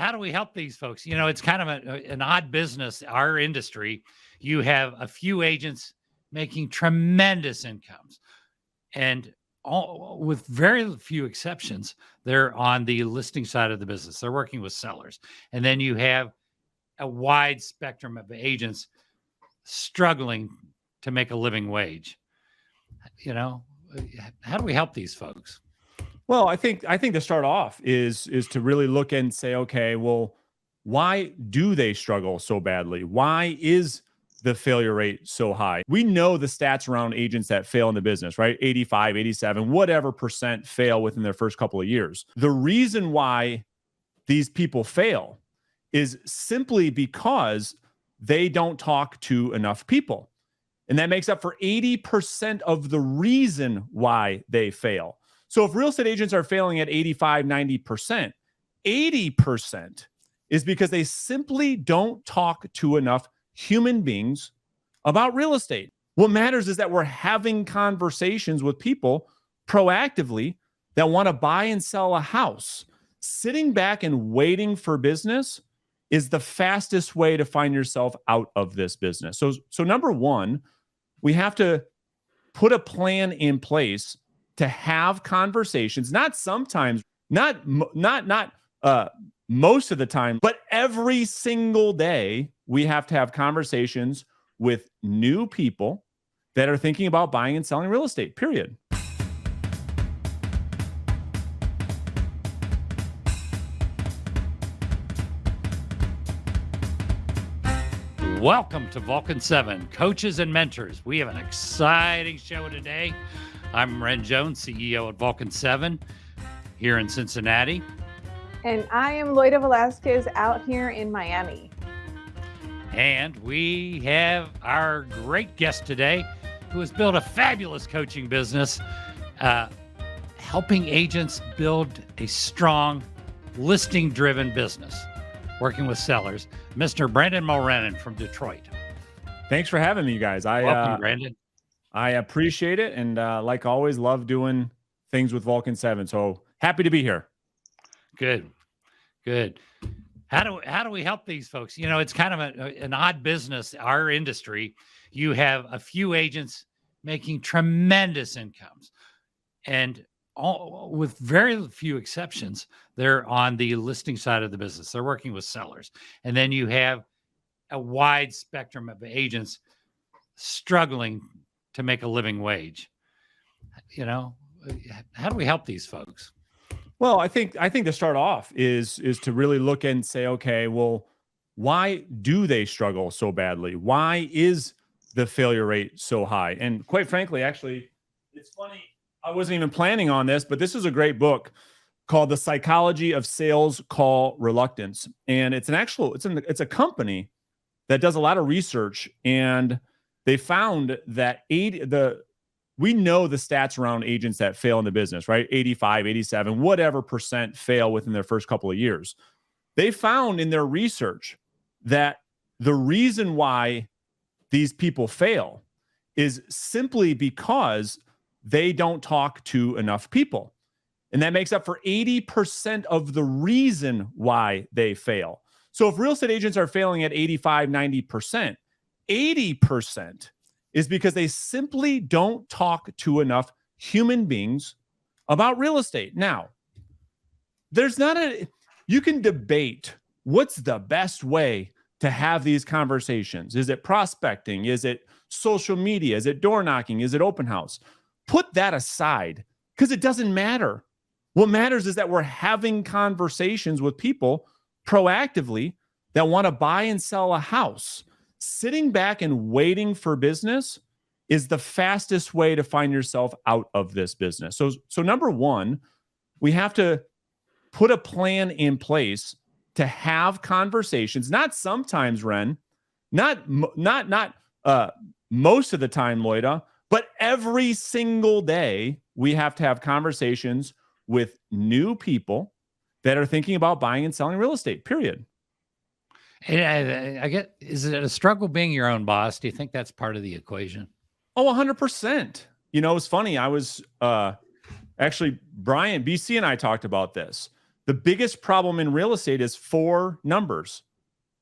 how do we help these folks? It's kind of an odd business, our industry. You have a few agents making tremendous incomes, and all, with very few exceptions, they're on the listing side of the business. They're working with sellers. And then you have a wide spectrum of agents struggling to make a living wage. How do we help these folks? Well, I think to start off is to really look and say, okay, well, why do they struggle so badly? Why is the failure rate so high? We know the stats around agents that fail in the business, right? 85, 87, whatever percent fail within their first couple of years. The reason why these people fail is simply because they don't talk to enough people. And that makes up for 80% of the reason why they fail. So if real estate agents are failing at 85, 90%, 80% is because they simply don't talk to enough human beings about real estate. What matters is that we're having conversations with people proactively that want to buy and sell a house. Sitting back and waiting for business is the fastest way to find yourself out of this business. So number one, we have to put a plan in place to have conversations, not sometimes, not most of the time, but every single day, we have to have conversations with new people that are thinking about buying and selling real estate, period. Welcome to Vulcan7 Coaches and Mentors. We have an exciting show today. I'm Ren Jones, CEO at Vulcan7 here in Cincinnati. And I am Loida Velasquez out here in Miami. And we have our great guest today who has built a fabulous coaching business, helping agents build a strong listing-driven business, working with sellers, Mr. Brandon Mulrenin from Detroit. Thanks for having me, you guys. Welcome, Brandon. I appreciate it. And like always, love doing things with Vulcan7. So happy to be here. Good. How do we help these folks? It's kind of an odd business, our industry. You have a few agents making tremendous incomes, and with very few exceptions, they're on the listing side of the business. They're working with sellers. And then you have a wide spectrum of agents struggling to make a living wage. How do we help these folks? Well, I think to start off is to really look and say, okay, well, why do they struggle so badly? Why is the failure rate so high? And quite frankly, actually, it's funny. I wasn't even planning on this, but this is a great book called The Psychology of Sales Call Reluctance. And it's a company that does a lot of research, and they found that we know the stats around agents that fail in the business, right? 85, 87, whatever percent fail within their first couple of years. They found in their research that the reason why these people fail is simply because they don't talk to enough people. And that makes up for 80% of the reason why they fail. So if real estate agents are failing at 85, 90%, 80% is because they simply don't talk to enough human beings about real estate. Now, you can debate what's the best way to have these conversations. Is it prospecting? Is it social media? Is it door knocking? Is it open house? Put that aside, because it doesn't matter. What matters is that we're having conversations with people proactively that want to buy and sell a house. Sitting back and waiting for business is the fastest way to find yourself out of this business. So number one, we have to put a plan in place to have conversations, not sometimes, Ren, not most of the time, Loida, but every single day we have to have conversations with new people that are thinking about buying and selling real estate, period. And I get, is it a struggle being your own boss? Do you think that's part of the equation? Oh, 100%. It's funny. I was actually, Brian, BC and I talked about this. The biggest problem in real estate is 4 numbers.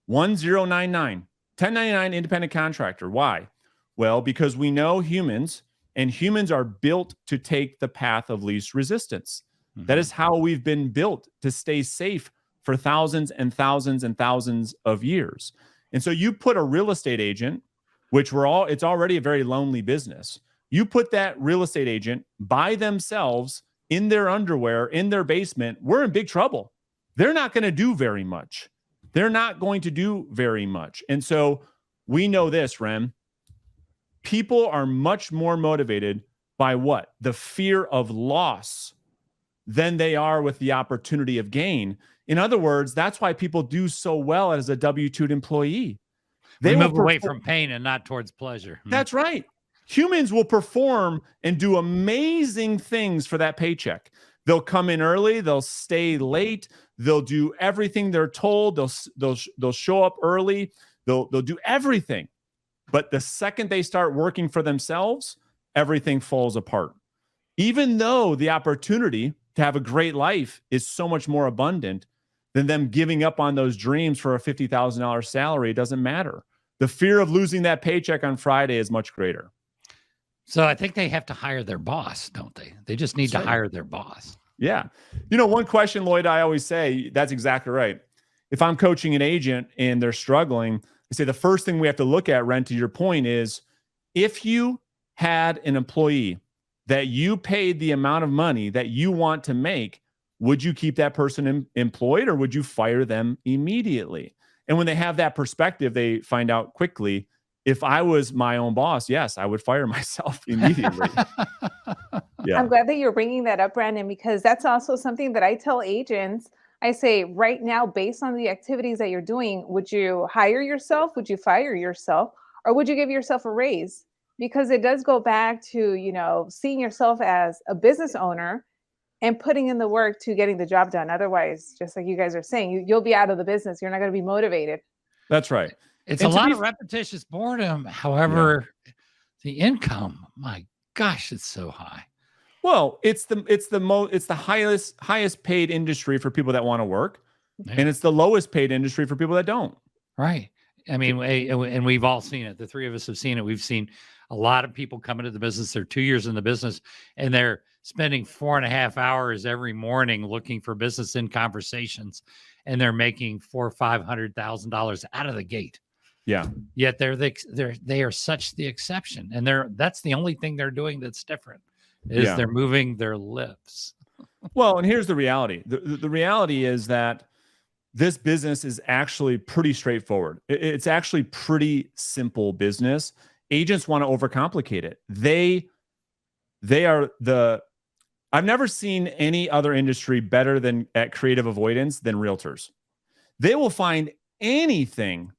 1099, 1099 independent contractor. Why? Well, because we know humans, and humans are built to take the path of least resistance. That is how we've been built, to stay safe for thousands and thousands and thousands of years. And so you put a real estate agent, which it's already a very lonely business. You put that real estate agent by themselves in their underwear, in their basement, we're in big trouble. They're not going to do very much. They're not going to do very much. And so we know this, Rem. People are much more motivated by what? The fear of loss than they are with the opportunity of gain. In other words, that's why people do so well as a W-2 employee. They move away from pain and not towards pleasure. That's right. Humans will perform and do amazing things for that paycheck. They'll come in early. They'll stay late. They'll do everything they're told. They'll show up early. They'll do everything. But the second they start working for themselves, everything falls apart. Even though the opportunity to have a great life is so much more abundant than them giving up on those dreams for a $50,000 salary, it doesn't matter. The fear of losing that paycheck on Friday is much greater. So I think they have to hire their boss, don't they? They just need to hire their boss. Yeah. You know, one question, Lloyd, I always say, that's exactly right. If I'm coaching an agent and they're struggling, I say the first thing we have to look at, Ren, to your point, is if you had an employee that you paid the amount of money that you want to make, would you keep that person employed, or would you fire them immediately? And when they have that perspective, they find out quickly, if I was my own boss, yes, I would fire myself immediately. Yeah. I'm glad that you're bringing that up, Brandon, because that's also something that I tell agents. I say, right now, based on the activities that you're doing, would you hire yourself? Would you fire yourself? Or would you give yourself a raise? Because it does go back to, you know, seeing yourself as a business owner and putting in the work to getting the job done. Otherwise, just like you guys are saying, you'll be out of the business. You're not going to be motivated. That's right. It's a lot of repetitious boredom. However, the income, my gosh, it's so high. Well, it's the highest paid industry for people that want to work, and it's the lowest paid industry for people that don't. Right. I mean, and we've all seen it. The three of us have seen it. We've seen a lot of people come into the business. They're 2 years in the business, and they're spending 4.5 hours every morning looking for business in conversations, and they're making $400,000 or $500,000 out of the gate. Yeah. Yet they are such the exception, and that's the only thing they're doing that's different is they're moving their lips. Well, and here's the reality. The reality is that this business is actually pretty straightforward. It's actually pretty simple business. Agents want to overcomplicate it. I've never seen any other industry better than at creative avoidance than realtors. They will find anything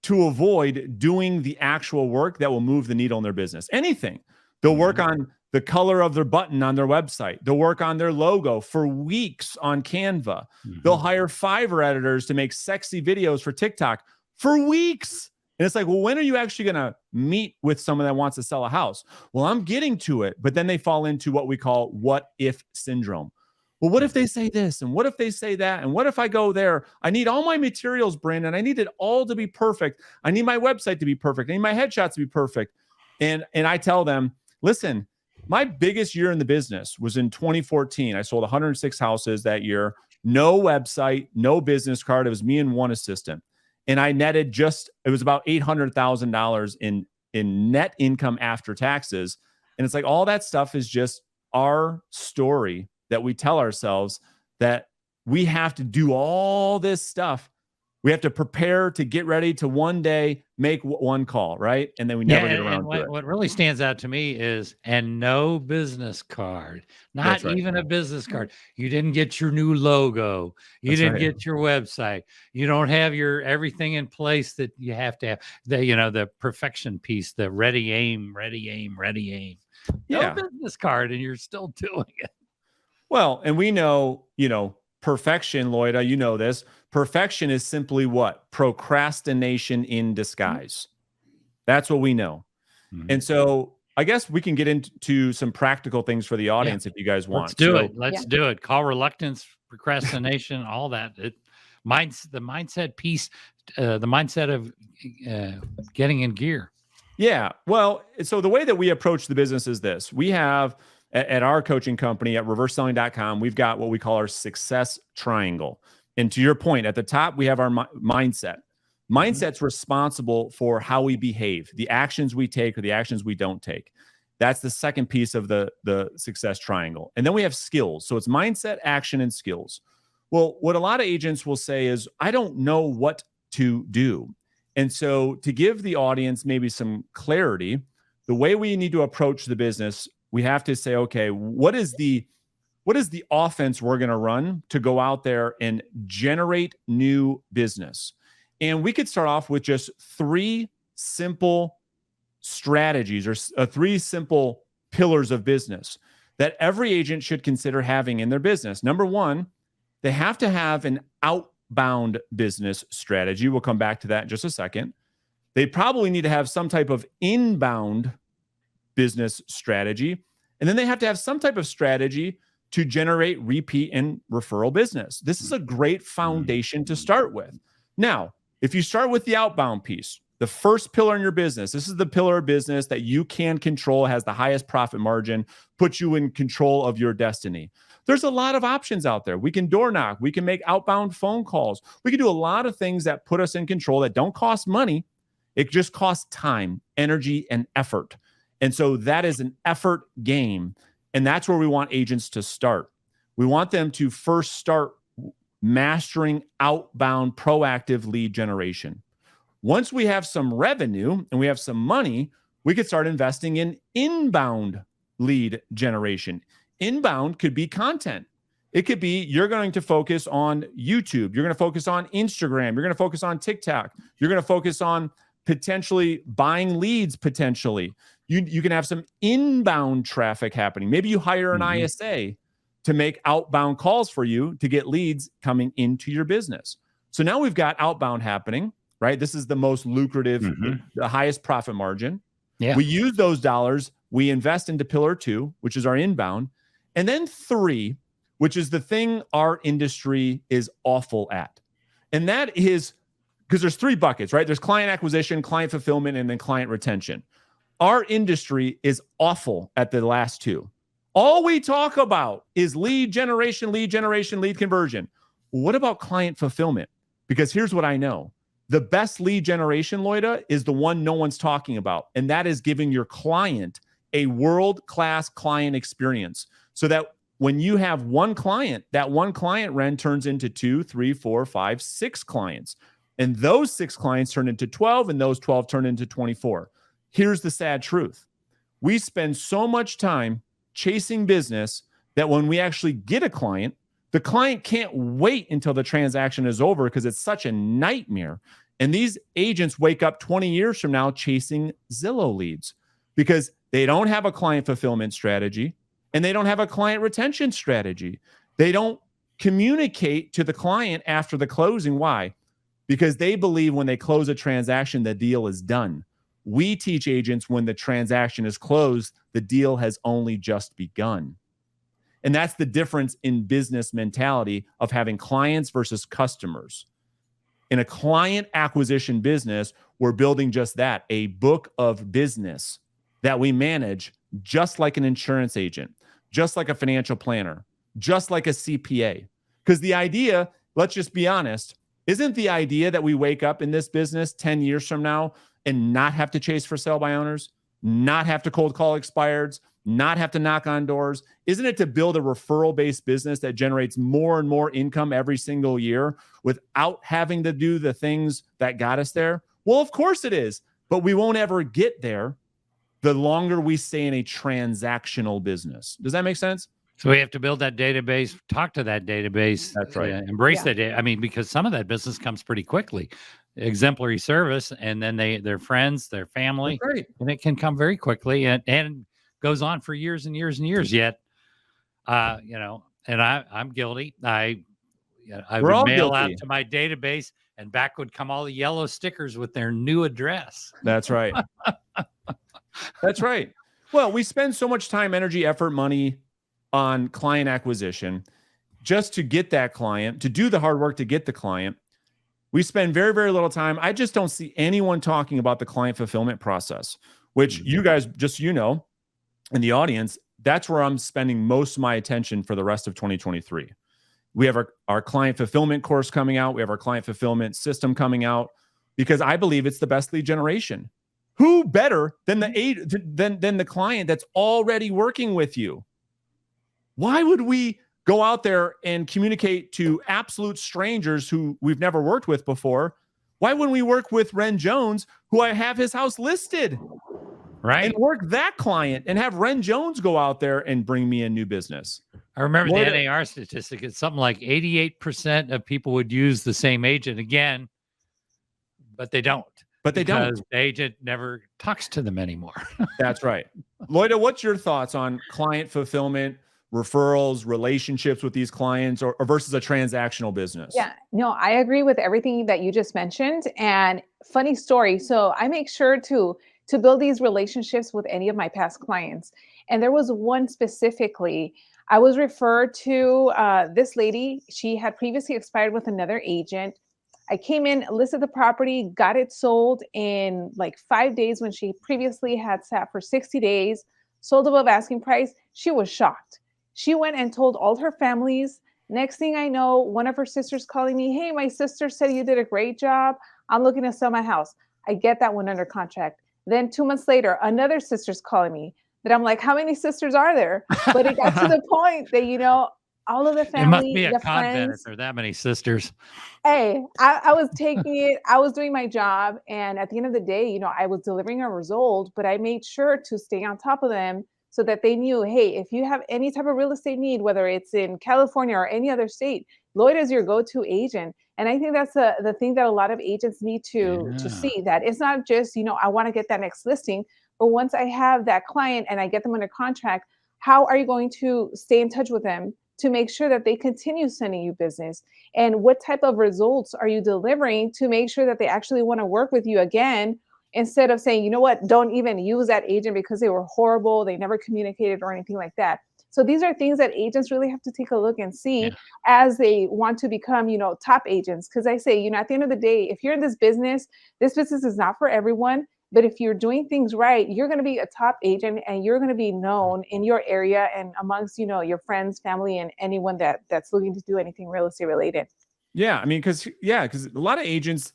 to avoid doing the actual work that will move the needle in their business. Anything. They'll work on the color of their button on their website. They'll work on their logo for weeks on Canva. They'll hire Fiverr editors to make sexy videos for TikTok for weeks. And it's like, well, when are you actually going to meet with someone that wants to sell a house? Well, I'm getting to it. But then they fall into what we call what if syndrome. Well, what if they say this? And what if they say that? And what if I go there? I need all my materials, Brandon. I need it all to be perfect. I need my website to be perfect. I need my headshots to be perfect. And I tell them, listen, my biggest year in the business was in 2014. I sold 106 houses that year. No website, no business card. It was me and one assistant. And I netted it was about $800,000 in net income after taxes. And it's like, all that stuff is just our story that we tell ourselves, that we have to do all this stuff. We have to prepare to get ready to one day make one call, right? And then we never get around to it. What really stands out to me is, and no business card, not even a business card. You didn't get your new logo. You didn't get your website. You don't have your everything in place that you have to have. The perfection piece, the ready, aim. No business card, and you're still doing it. Well, and we know, perfection, Lloyd, you know this. Perfection is simply what? Procrastination in disguise. That's what we know. And so I guess we can get into some practical things for the audience if you guys want. Let's do it. Call reluctance procrastination, all that. The mindset piece, the mindset of getting in gear. Yeah. Well, so the way that we approach the business is this. We have at our coaching company at reverseselling.com, we've got what we call our success triangle. And to your point, at the top, we have our mindset. Mindset's responsible for how we behave, the actions we take or the actions we don't take. That's the second piece of the success triangle. And then we have skills. So it's mindset, action, and skills. Well, what a lot of agents will say is, I don't know what to do. And so to give the audience maybe some clarity, the way we need to approach the business, we have to say, okay, what is the offense we're going to run to go out there and generate new business? And we could start off with just 3 simple strategies or 3 simple pillars of business that every agent should consider having in their business. Number 1, they have to have an outbound business strategy. We'll come back to that in just a second. They probably need to have some type of inbound business strategy. And then they have to have some type of strategy to generate repeat and referral business. This is a great foundation to start with. Now, if you start with the outbound piece, the first pillar in your business, this is the pillar of business that you can control, has the highest profit margin, puts you in control of your destiny. There's a lot of options out there. We can door knock. We can make outbound phone calls. We can do a lot of things that put us in control that don't cost money. It just costs time, energy, and effort. And so that is an effort game. And that's where we want agents to start. We want them to first start mastering outbound proactive lead generation. Once we have some revenue and we have some money, we could start investing in inbound lead generation. Inbound could be content. It could be you're going to focus on YouTube. You're going to focus on Instagram. You're going to focus on TikTok. You're going to focus on potentially buying leads potentially. You can have some inbound traffic happening. Maybe you hire an ISA to make outbound calls for you to get leads coming into your business. So now we've got outbound happening, right? This is the most lucrative, the highest profit margin. Yeah. We use those dollars. We invest into pillar 2, which is our inbound. And then 3, which is the thing our industry is awful at. And that is because there's 3 buckets, right? There's client acquisition, client fulfillment, and then client retention. Our industry is awful at the last 2. All we talk about is lead generation, lead conversion. What about client fulfillment? Because here's what I know. The best lead generation, Loida, is the one no one's talking about. And that is giving your client a world-class client experience so that when you have one client, that one client, Ren, turns into 2, 3, 4, 5, 6 clients. And those 6 clients turn into 12, and those 12 turn into 24. Here's the sad truth. We spend so much time chasing business that when we actually get a client, the client can't wait until the transaction is over because it's such a nightmare. And these agents wake up 20 years from now chasing Zillow leads because they don't have a client fulfillment strategy and they don't have a client retention strategy. They don't communicate to the client after the closing. Why? Because they believe when they close a transaction, the deal is done. We teach agents when the transaction is closed, the deal has only just begun. And that's the difference in business mentality of having clients versus customers. In a client acquisition business, we're building just that, a book of business that we manage just like an insurance agent, just like a financial planner, just like a CPA. Because the idea, let's just be honest, isn't the idea that we wake up in this business 10 years from now and not have to chase for sale by owners, not have to cold call expireds, not have to knock on doors? Isn't it to build a referral-based business that generates more and more income every single year without having to do the things that got us there? Well, of course it is, but we won't ever get there the longer we stay in a transactional business. Does that make sense? So we have to build that database, talk to that database. That's right. Embrace that data. I mean, because some of that business comes pretty quickly. Exemplary service, and then their friends, their family, and it can come very quickly and goes on for years and years and years. Yet, and I'm guilty. I would mail out to my database, and back would come all the yellow stickers with their new address. That's right. That's right. Well, we spend so much time, energy, effort, money on client acquisition. just to get that client, to do the hard work to get the client. We spend very, very little time. I just don't see anyone talking about the client fulfillment process, which you guys, just so you know, in the audience, that's where I'm spending most of my attention for the rest of 2023. We have our client fulfillment course coming out. We have our client fulfillment system coming out because I believe it's the best lead generation. Who better than the client that's already working with you? Why would we go out there and communicate to absolute strangers who we've never worked with before? Why wouldn't we work with Ren Jones, who I have his house listed? Right. And work that client and have Ren Jones go out there and bring me in new business. I remember the NAR statistic. It's something like 88% of people would use the same agent again, but they don't. But they don't. Because the agent never talks to them anymore. That's right. Loida, what's your thoughts on client fulfillment, referrals, relationships with these clients, or versus a transactional business? Yeah, no, I agree with everything that you just mentioned. And funny story. So I make sure to build these relationships with any of my past clients. And there was one specifically, I was referred to this lady. She had previously expired with another agent. I came in, listed the property, got it sold in like 5 days when she previously had sat for 60 days, sold above asking price. She was shocked. She went and told all her families. Next thing I know, one of her sisters calling me, hey, my sister said you did a great job. I'm looking to sell my house. I get that one under contract. Then 2 months later, another sister's calling me. But I'm like, how many sisters are there? But it got to the point that, you know, all of the family, it must be a the convent friends, if there are that many sisters. Hey, I was taking it, I was doing my job. And at the end of the day, you know, I was delivering a result, but I made sure to stay on top of them so that they knew, hey, if you have any type of real estate need, whether it's in California or any other state, Lloyd is your go-to agent. And I think that's the thing that a lot of agents need to see, that it's not just, you know, I want to get that next listing, but once I have that client and I get them under contract, how are you going to stay in touch with them to make sure that they continue sending you business? And what type of results are you delivering to make sure that they actually want to work with you again, instead of saying, you know what, don't even use that agent because they were horrible, they never communicated or anything like that. So these are things that agents really have to take a look and see as they want to become, you know, top agents. Because I say, you know, at the end of the day, if you're in this business is not for everyone. But if you're doing things right, you're going to be a top agent and you're going to be known in your area and amongst, you know, your friends, family, and anyone that's looking to do anything real estate related. Yeah. I mean, because a lot of agents,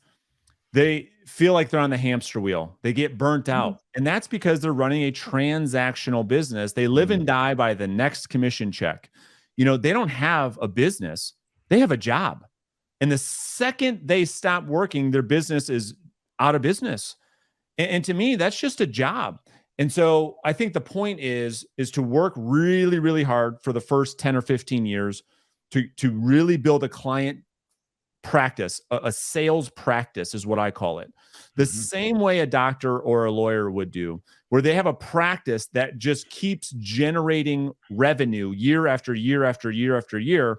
they feel like they're on the hamster wheel. They get burnt out. And that's because they're running a transactional business. They live and die by the next commission check. You know, they don't have a business. They have a job. And the second they stop working, their business is out of business. And to me, that's just a job. And so I think the point is to work really, really hard for the first 10 or 15 years to really build a client practice, a sales practice is what I call it. The same way a doctor or a lawyer would do, where they have a practice that just keeps generating revenue year after year after year after year,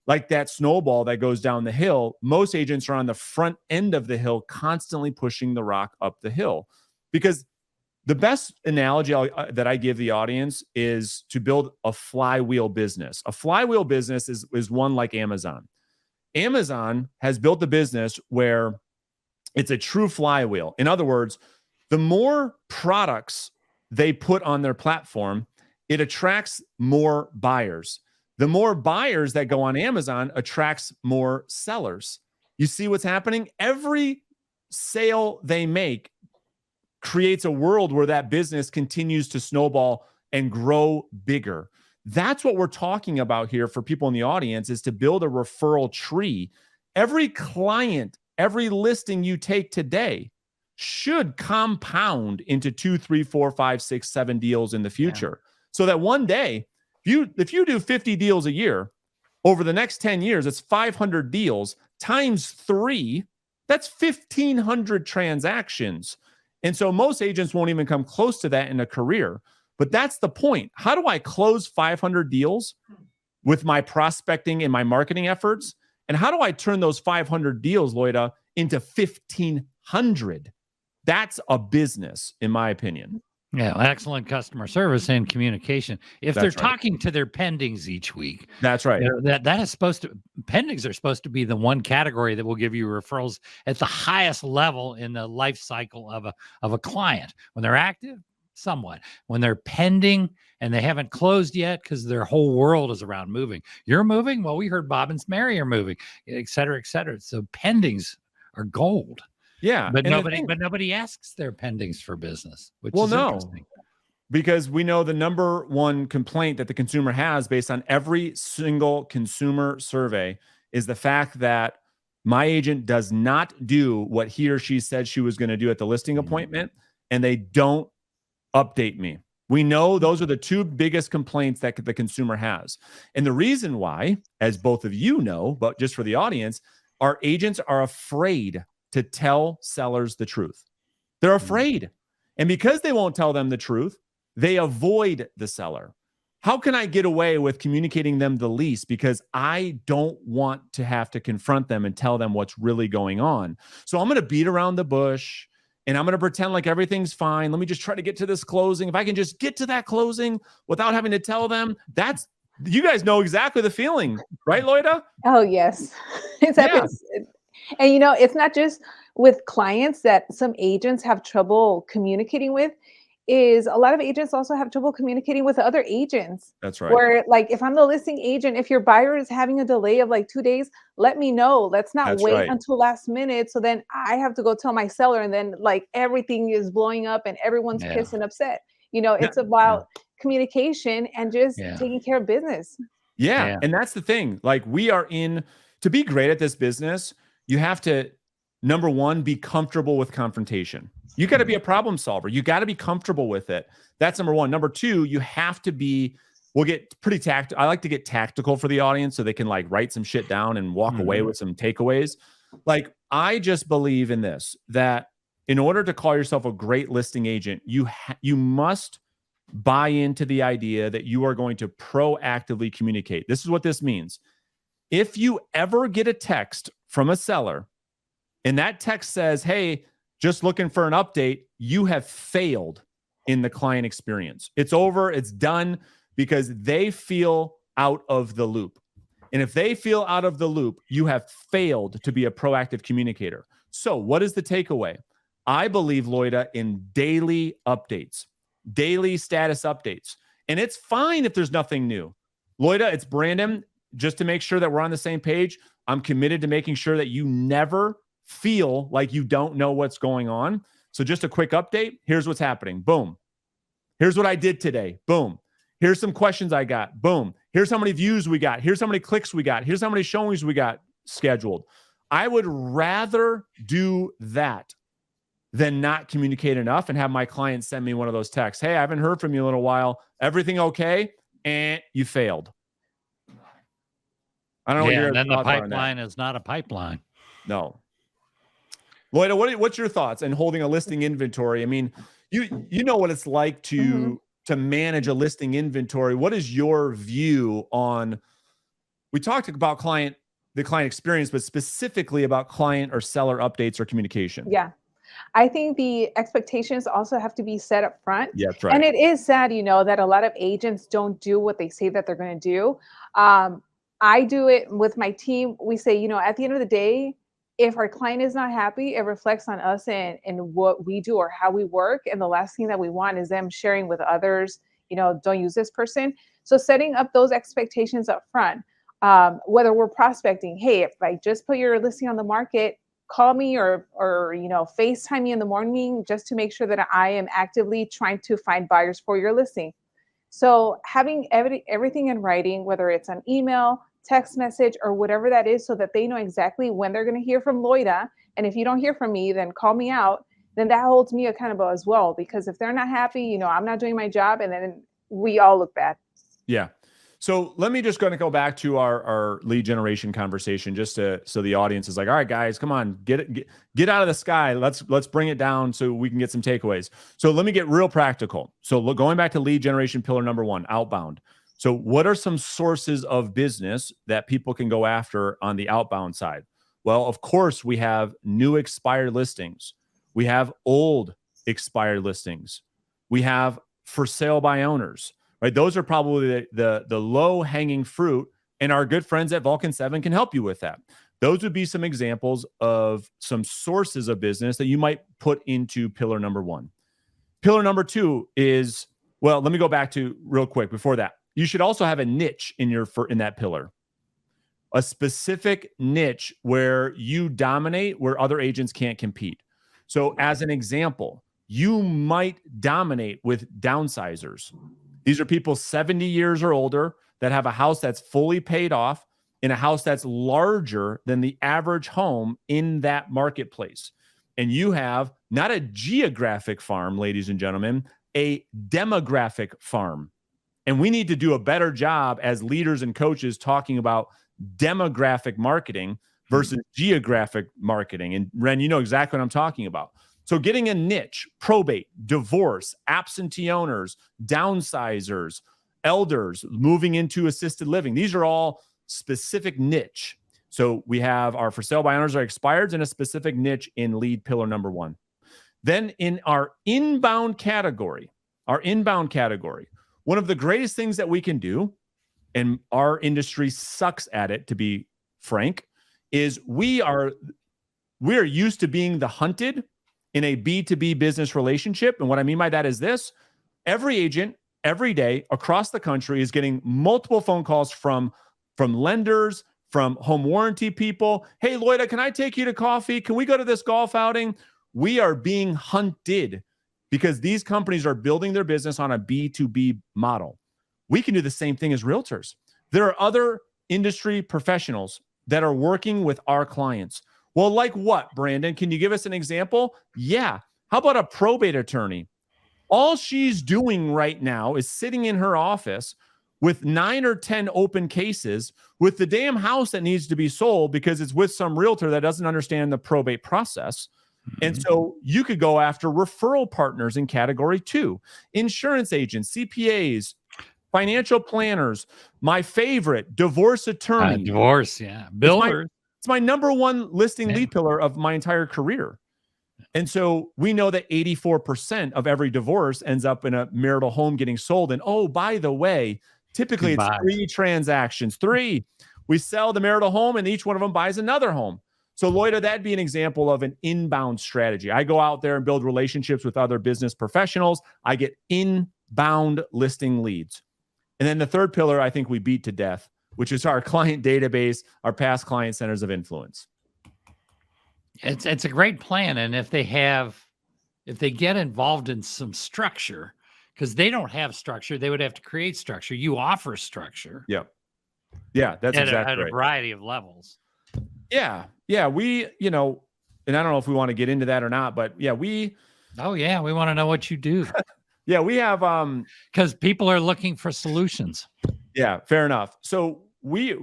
like that snowball that goes down the hill. Most agents are on the front end of the hill, constantly pushing the rock up the hill. Because the best analogy that I give the audience is to build a flywheel business. A flywheel business is one like Amazon. Amazon has built the business where it's a true flywheel. In other words, the more products they put on their platform, it attracts more buyers. The more buyers that go on Amazon attracts more sellers. You see what's happening? Every sale they make creates a world where that business continues to snowball and grow bigger. That's what we're talking about here for people in the audience, is to build a referral tree. Every client, every listing you take today should compound into 2, 3, 4, 5, 6, 7 deals in the future. So that one day, if you do 50 deals a year, over the next 10 years, it's 500 deals times 3. That's 1,500 transactions. And so most agents won't even come close to that in a career. But that's the point. How do I close 500 deals with my prospecting and my marketing efforts? And how do I turn those 500 deals, Loida, into 1,500? That's a business, in my opinion. Yeah, excellent customer service and communication. If they're That's right. talking to their pendings each week, That's right. that is supposed to pendings are supposed to be the one category that will give you referrals at the highest level in the life cycle of a client. When they're active, somewhat. When they're pending and they haven't closed yet because their whole world is around moving. You're moving? Well, we heard Bob and Mary are moving, et cetera, et cetera. So pendings are gold. Yeah. But nobody asks their pendings for business, which is interesting. Because we know the number one complaint that the consumer has based on every single consumer survey is the fact that my agent does not do what he or she said she was going to do at the listing appointment, and they don't update me. We know those are the two biggest complaints that the consumer has. And the reason why, as both of you know, but just for the audience, our agents are afraid to tell sellers the truth. They're afraid. And because they won't tell them the truth, they avoid the seller. How can I get away with communicating them the least? Because I don't want to have to confront them and tell them what's really going on. So I'm going to beat around the bush and I'm going to pretend like everything's fine. Let me just try to get to this closing. If I can just get to that closing without having to tell them, you guys know exactly the feeling, right, Loida? Oh, yes. It's happens. And it's not just with clients that some agents have trouble communicating with. Is a lot of agents also have trouble communicating with other agents. That's right. Where, like, if I'm the listing agent, if your buyer is having a delay of like 2 days, let me know. Let's not wait until last minute. So then I have to go tell my seller, and then like everything is blowing up and everyone's pissed and upset. It's about communication and just taking care of business. Yeah. And that's the thing. Like, to be great at this business, you have to, number one, be comfortable with confrontation. You got to be a problem solver. You got to be comfortable with it. That's number one. Number two, you have to we'll get pretty tactical. I like to get tactical for the audience so they can like write some shit down and walk away with some takeaways. Like, I just believe in this, that in order to call yourself a great listing agent, you must buy into the idea that you are going to proactively communicate. This is what this means. If you ever get a text from a seller and that text says, hey, just looking for an update, you have failed in the client experience. It's over. It's done, because they feel out of the loop. And if they feel out of the loop, you have failed to be a proactive communicator. So what is the takeaway? I believe, Loida, in daily updates, daily status updates. And it's fine if there's nothing new. Loida, it's Brandon. Just to make sure that we're on the same page, I'm committed to making sure that you never feel like you don't know what's going on. So just a quick update. Here's what's happening. Boom. Here's what I did today. Boom. Here's some questions I got. Boom. Here's how many views we got. Here's how many clicks we got. Here's how many showings we got scheduled. I would rather do that than not communicate enough and have my clients send me one of those texts. Hey, I haven't heard from you in a little while. Everything okay? And you failed. I don't know. Yeah, and then the pipeline is not a pipeline. No. Loida, what's your thoughts on holding a listing inventory? I mean, you know what it's like to manage a listing inventory. What is your view on? We talked about the client experience, but specifically about client or seller updates or communication. Yeah. I think the expectations also have to be set up front. Yeah, that's right. And it is sad, that a lot of agents don't do what they say that they're going to do. I do it with my team. We say, at the end of the day, if our client is not happy, it reflects on us and what we do or how we work. And the last thing that we want is them sharing with others, don't use this person. So setting up those expectations up front, whether we're prospecting, hey, if I just put your listing on the market, call me or FaceTime me in the morning just to make sure that I am actively trying to find buyers for your listing. So having everything in writing, whether it's an email, text message, or whatever that is, so that they know exactly when they're going to hear from Loida. And if you don't hear from me, then call me out. Then that holds me accountable as well. Because if they're not happy, I'm not doing my job, and then we all look bad. Yeah. So let me just go back to our lead generation conversation, so the audience is like, all right, guys, come on, get out of the sky. Let's bring it down so we can get some takeaways. So let me get real practical. So going back to lead generation, pillar number one, outbound. So what are some sources of business that people can go after on the outbound side? Well, of course, we have new expired listings. We have old expired listings. We have for sale by owners, right? Those are probably the low hanging fruit, and our good friends at Vulcan7 can help you with that. Those would be some examples of some sources of business that you might put into pillar number one. Pillar number two is, well, let me go back to real quick before that. You should also have a niche in that pillar, a specific niche where you dominate, where other agents can't compete. So as an example, you might dominate with downsizers. These are people 70 years or older that have a house that's fully paid off in a house that's larger than the average home in that marketplace. And you have not a geographic farm, ladies and gentlemen, a demographic farm. And we need to do a better job as leaders and coaches talking about demographic marketing versus geographic marketing. And Ren, you know exactly what I'm talking about. So getting a niche, probate, divorce, absentee owners, downsizers, elders, moving into assisted living. These are all specific niche. So we have our for sale by owners or expireds and a specific niche in lead pillar number one. Then in our inbound category, one of the greatest things that we can do, and our industry sucks at it, to be frank, is we are used to being the hunted in a B2B business relationship. And what I mean by that is this: every agent, every day across the country is getting multiple phone calls from lenders, from home warranty people. Hey, Loida, can I take you to coffee? Can we go to this golf outing? We are being hunted because these companies are building their business on a B2B model. We can do the same thing as realtors. There are other industry professionals that are working with our clients. Well, like what, Brandon? Can you give us an example? Yeah. How about a probate attorney? All she's doing right now is sitting in her office with 9 or 10 open cases with the damn house that needs to be sold because it's with some realtor that doesn't understand the probate process. And so you could go after referral partners in category 2, insurance agents, CPAs, financial planners, my favorite, divorce attorney. Divorce, yeah. Builders. It's my number one listing lead pillar of my entire career. And so we know that 84% of every divorce ends up in a marital home getting sold. And oh, by the way, typically it's 3 transactions. 3. We sell the marital home and each one of them buys another home. So Loida, that'd be an example of an inbound strategy. I go out there and build relationships with other business professionals. I get inbound listing leads. And then the third pillar, I think we beat to death, which is our client database, our past client centers of influence. It's a great plan. And if they get involved in some structure, because they don't have structure, they would have to create structure. You offer structure. Yeah. Yeah, that's exactly at a variety of levels. Yeah. Yeah. We, and I don't know if we want to get into that or not, but yeah, we want to know what you do. Yeah, we have because people are looking for solutions. Yeah, fair enough. So we,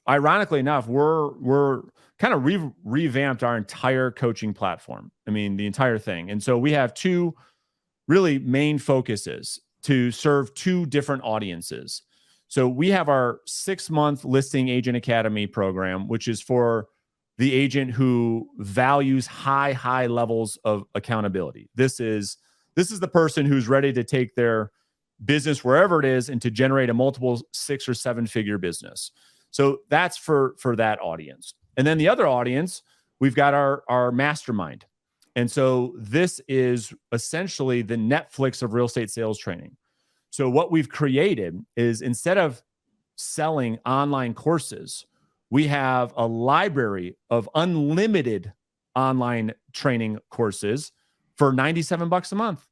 ironically enough, we're kind of revamped our entire coaching platform. I mean, the entire thing. And so we have 2 really main focuses to serve 2 different audiences. So we have our 6-month Listing Agent Academy program, which is for the agent who values high levels of accountability. This is the person who's ready to take their business wherever it is and to generate a multiple 6 or 7 figure business. So that's for that audience. And then the other audience, we've got our mastermind. And so this is essentially the Netflix of real estate sales training. So what we've created is, instead of selling online courses, we have a library of unlimited online training courses for $97 a month.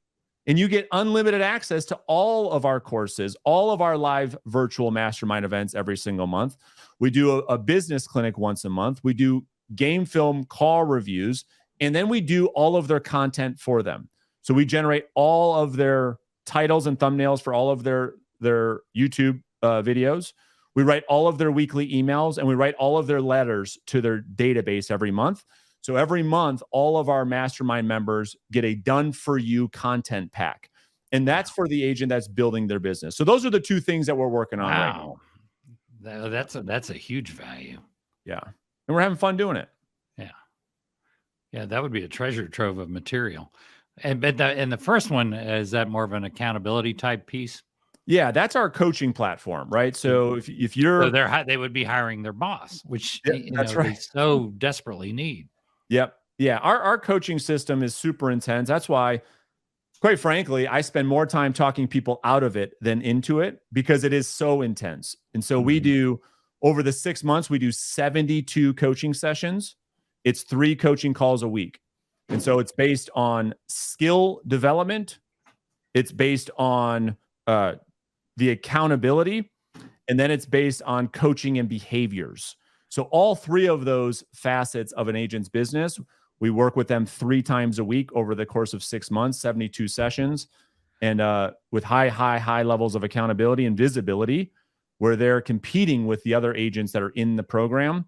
And you get unlimited access to all of our courses, all of our live virtual mastermind events every single month. We do a business clinic once a month. We do game film call reviews, and then we do all of their content for them. So we generate all of their titles and thumbnails for all of their YouTube videos. We write all of their weekly emails, and we write all of their letters to their database every month. So every month, all of our mastermind members get a done-for-you content pack. And that's for the agent that's building their business. So those are the 2 things that we're working on right now. That's a huge value. Yeah. And we're having fun doing it. Yeah. Yeah, that would be a treasure trove of material. But the first one, is that more of an accountability type piece? Yeah, that's our coaching platform, right? So if you're, So they would be hiring their boss, which yeah, that's they right. so desperately need. Yep. Yeah. Our coaching system is super intense. That's why, quite frankly, I spend more time talking people out of it than into it because it is so intense. And so we do, over the 6 months, we do 72 coaching sessions. It's 3 coaching calls a week. And so it's based on skill development. It's based on the accountability, and then it's based on coaching and behaviors. So all 3 of those facets of an agent's business, we work with them 3 times a week over the course of 6 months, 72 sessions, and with high levels of accountability and visibility, where they're competing with the other agents that are in the program.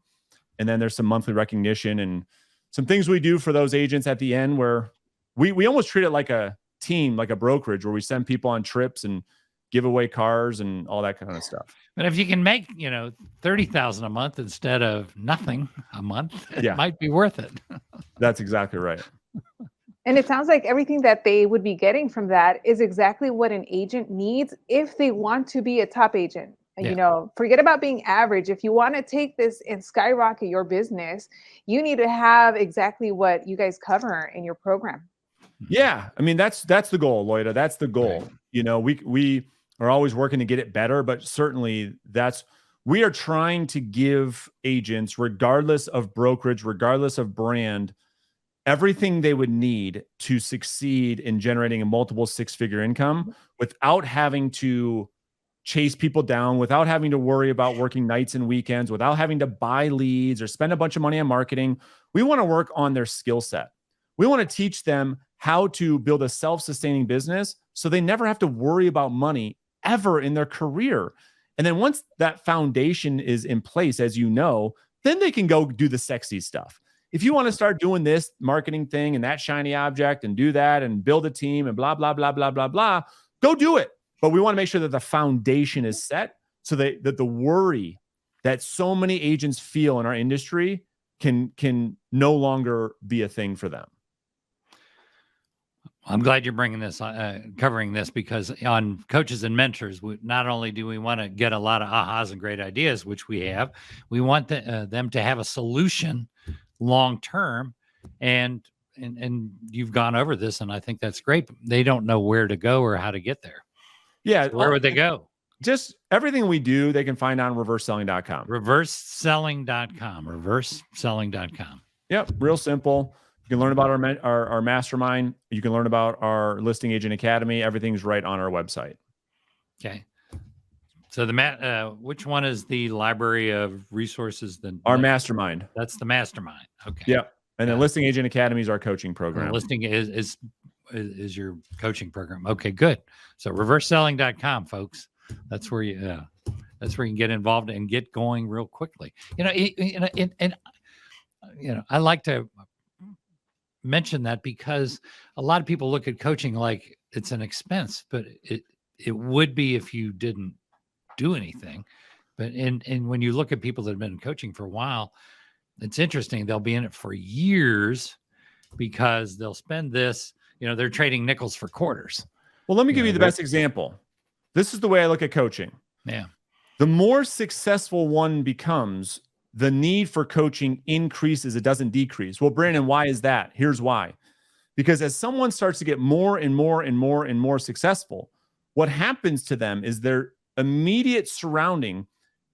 And then there's some monthly recognition and some things we do for those agents at the end, where we almost treat it like a team, like a brokerage, where we send people on trips and give away cars and all that kind of stuff. But if you can make, $30,000 a month instead of nothing a month, it might be worth it. That's exactly right. And it sounds like everything that they would be getting from that is exactly what an agent needs if they want to be a top agent. Yeah. Forget about being average. If you want to take this and skyrocket your business, you need to have exactly what you guys cover in your program. Yeah. I mean, that's the goal, Loida. That's the goal. Right. We are always working to get it better, but certainly we are trying to give agents, regardless of brokerage, regardless of brand, everything they would need to succeed in generating a multiple 6-figure income without having to chase people down, without having to worry about working nights and weekends, without having to buy leads or spend a bunch of money on marketing. We want to work on their skill set. We want to teach them how to build a self-sustaining business so they never have to worry about money ever in their career. And then once that foundation is in place, as you know, then they can go do the sexy stuff. If you want to start doing this marketing thing and that shiny object and do that and build a team and blah, blah, blah, blah, blah, blah, go do it. But we want to make sure that the foundation is set so that the worry that so many agents feel in our industry can no longer be a thing for them. I'm glad you're bringing this, covering this, because on Coaches and Mentors, not only do we want to get a lot of ahas and great ideas, which we have, we want them to have a solution long term. And you've gone over this, and I think that's great. They don't know where to go or how to get there. Yeah. So where would they go? Just everything we do, they can find on reverseselling.com. Reverseselling.com. Reverseselling.com. Yep. Real simple. You can learn about our mastermind. You can learn about our Listing Agent Academy. Everything's right on our website. Okay. So which one is the library of resources? Our mastermind. That's the mastermind. Okay. Yep. And then Listing Agent Academy is our coaching program. Listing is your coaching program. Okay, good. So reverseselling.com, folks. That's where you can get involved and get going real quickly. I like to mention that because a lot of people look at coaching like it's an expense, but it would be if you didn't do anything. But and when you look at people that have been coaching for a while, it's interesting. They'll be in it for years because they'll spend this. They're trading nickels for quarters. Well, let me give you the best example. This is the way I look at coaching. Yeah. The more successful one becomes, the need for coaching increases. It doesn't decrease. Well, Brandon, why is that? Here's why. Because as someone starts to get more and more and more and more successful, what happens to them is their immediate surrounding,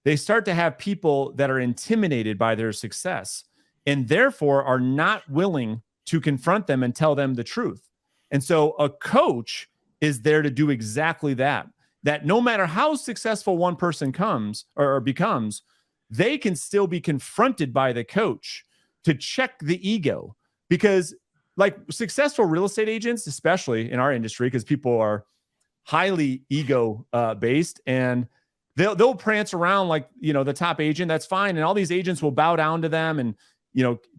they start to have people that are intimidated by their success and therefore are not willing to confront them and tell them the truth. And so a coach is there to do exactly that. That no matter how successful one person comes or becomes, they can still be confronted by the coach to check the ego. Because like successful real estate agents, especially in our industry, because people are highly ego based and they'll prance around like, the top agent, that's fine. And all these agents will bow down to them and,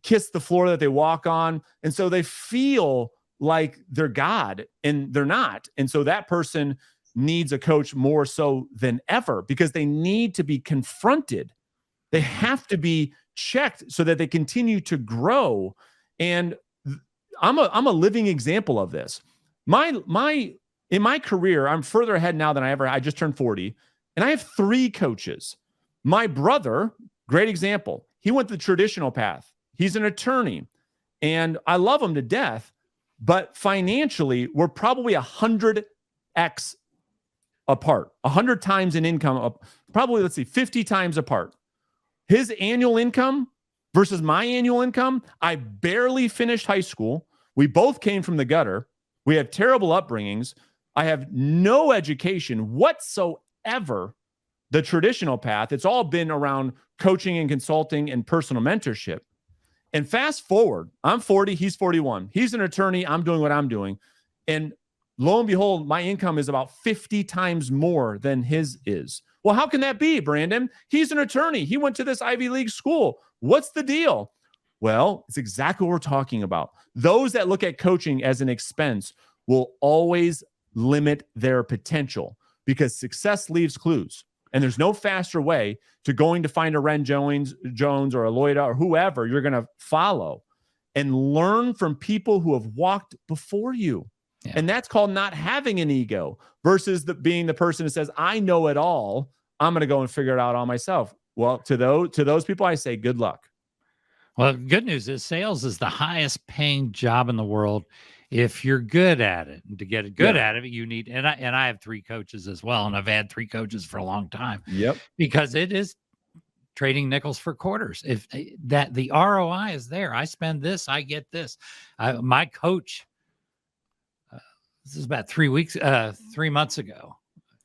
kiss the floor that they walk on. And so they feel like they're God and they're not. And so that person needs a coach more so than ever because they need to be confronted. They have to be checked so that they continue to grow. And I'm a living example of this. In my career, I'm further ahead now than I just turned 40, and I have 3 coaches. My brother, great example. He went the traditional path. He's an attorney, and I love him to death, but financially, we're probably 100x apart, 100 times in income, probably, let's see, 50 times apart. His annual income versus my annual income, I barely finished high school. We both came from the gutter. We have terrible upbringings. I have no education whatsoever, the traditional path. It's all been around coaching and consulting and personal mentorship. And fast forward, I'm 40, he's 41. He's an attorney. I'm doing what I'm doing. And lo and behold, my income is about 50 times more than his is. Well, how can that be, Brandon? He's an attorney. He went to this Ivy League school. What's the deal? Well, it's exactly what we're talking about. Those that look at coaching as an expense will always limit their potential because success leaves clues. And there's no faster way to going to find a Ren Jones or a Loida or whoever you're going to follow and learn from people who have walked before you. Yeah. And that's called not having an ego versus being the person who says, I know it all. I'm going to go and figure it out all myself. Well, to those people, I say, good luck. Well, good news is sales is the highest paying job in the world if you're good at it. And to get good at it, you need, and I have 3 coaches as well. And I've had 3 coaches for a long time. Yep. Because it is trading nickels for quarters. If that the ROI is there, I spend this, I get this. My coach, this is about 3 months ago,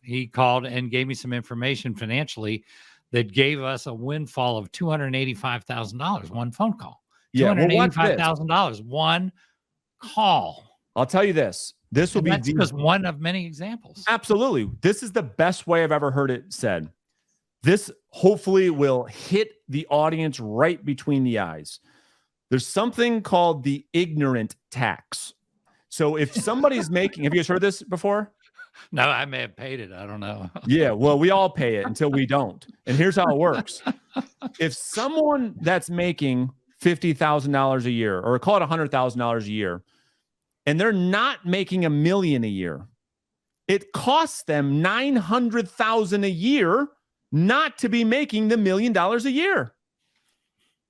he called and gave me some information financially that gave us a windfall of $285,000, one phone call. Yeah, $285,000, one call. I'll tell you this. This will be just one of many examples. Absolutely. This is the best way I've ever heard it said. This hopefully will hit the audience right between the eyes. There's something called the ignorant tax. So if somebody's making, have you guys heard this before? No, I may have paid it. I don't know. Yeah, well, we all pay it until we don't. And here's how it works. If someone that's making $50,000 a year, or call it $100,000 a year, and they're not making $1 million a year, it costs them $900,000 a year not to be making the $1 million a year.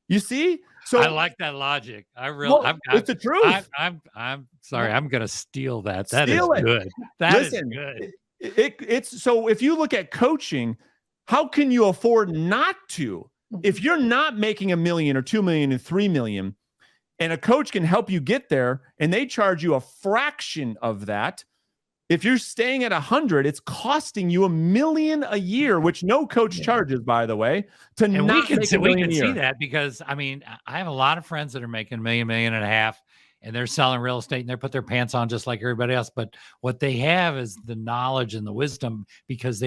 You see? So I like that logic. It's the truth. I'm sorry. I'm going to steal that. That is good. Listen, is good. It's so if you look at coaching, how can you afford not to? If you're not making $1 million or $2 million and $3 million, and a coach can help you get there, and they charge you a fraction of that. If you're staying at 100, it's costing you $1 million a year, which no coach charges, by the way. And we can see that because I mean, I have a lot of friends that are making $1 million, $1.5 million, and they're selling real estate and they put their pants on just like everybody else. But what they have is the knowledge and the wisdom because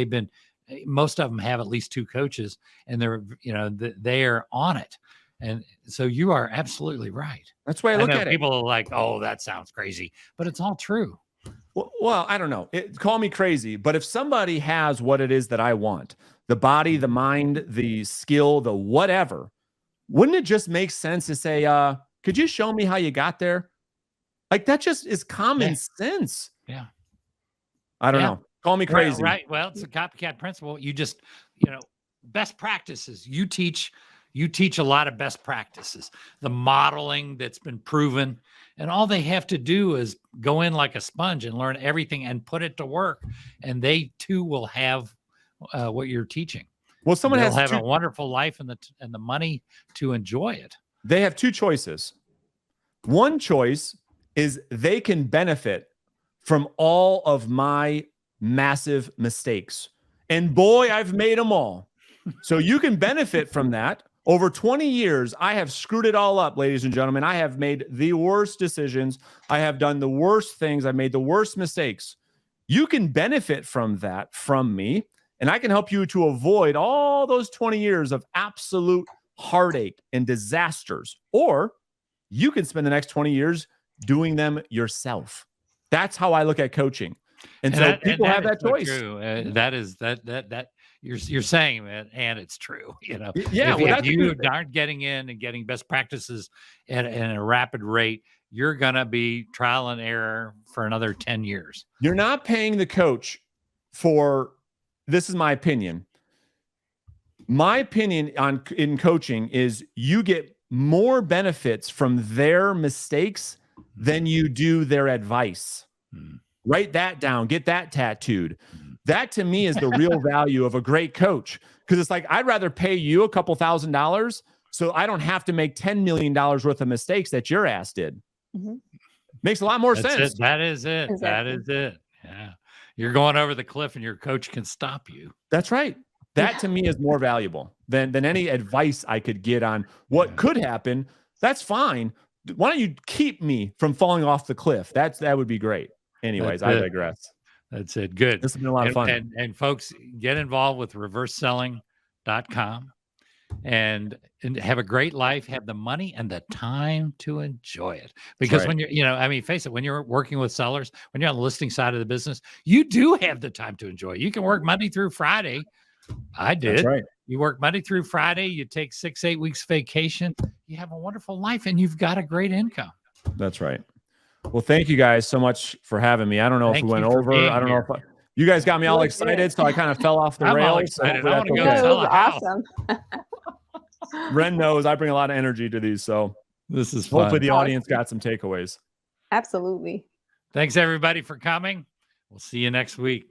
most of them have at least 2 coaches, and they are on it. And so you are absolutely right. That's why I look at it. People are like, "Oh, that sounds crazy," but it's all true. Well, I don't know. Call me crazy, but if somebody has what it is that I want, the body, the mind, the skill, the whatever, wouldn't it just make sense to say, could you show me how you got there? Like that just is common sense. Yeah. I don't know. Call me crazy. Right. Well, it's a copycat principle. You just, best practices. You teach a lot of best practices, the modeling that's been proven, and all they have to do is go in like a sponge and learn everything and put it to work. And they too will have what you're teaching. Well, someone They'll have a wonderful life and the money to enjoy it. They have 2 choices. One choice is they can benefit from all of my massive mistakes. And boy, I've made them all. So you can benefit from that. Over 20 years, I have screwed it all up, ladies and gentlemen. I have made the worst decisions. I have done the worst things. I've made the worst mistakes. You can benefit from that from me, and I can help you to avoid all those 20 years of absolute heartache and disasters. Or you can spend the next 20 years doing them yourself. That's how I look at coaching. And so people have that choice. True. That is that you're saying it, and it's true. Yeah. If you aren't getting in and getting best practices at a rapid rate, you're going to be trial and error for another 10 years. You're not paying the coach for, this is my opinion. My opinion in coaching is you get more benefits from their mistakes than you do their advice. Write that down, get that tattooed. That to me is the real value of a great coach. Because it's like, I'd rather pay you a couple $1,000 so I don't have to make $10 million worth of mistakes that your ass did. Makes a lot more sense. That is it. Exactly. That is it. Yeah. You're going over the cliff and your coach can stop you. That's right. That to me is more valuable than any advice I could get on what could happen. That's fine. Why don't you keep me from falling off the cliff? That would be great. Anyways, I digress. That's it. Good. This has been a lot of fun. And folks, get involved with reverseselling.com and have a great life, have the money and the time to enjoy it. Because when you're, face it, when you're working with sellers, when you're on the listing side of the business, you do have the time to enjoy it. You can work Monday through Friday. I did. That's right. You work Monday through Friday, you take 6-8 weeks vacation, you have a wonderful life and you've got a great income. That's right. Well, thank you guys so much for having me. I don't know if we went over. I don't know if you guys got me all excited, so I kind of fell off the rails. Excited. So I want to go That sell was a house. awesome. Ren knows I bring a lot of energy to these, so This is fun. hopefully the audience got some takeaways. Absolutely. Thanks everybody for coming. We'll see you next week.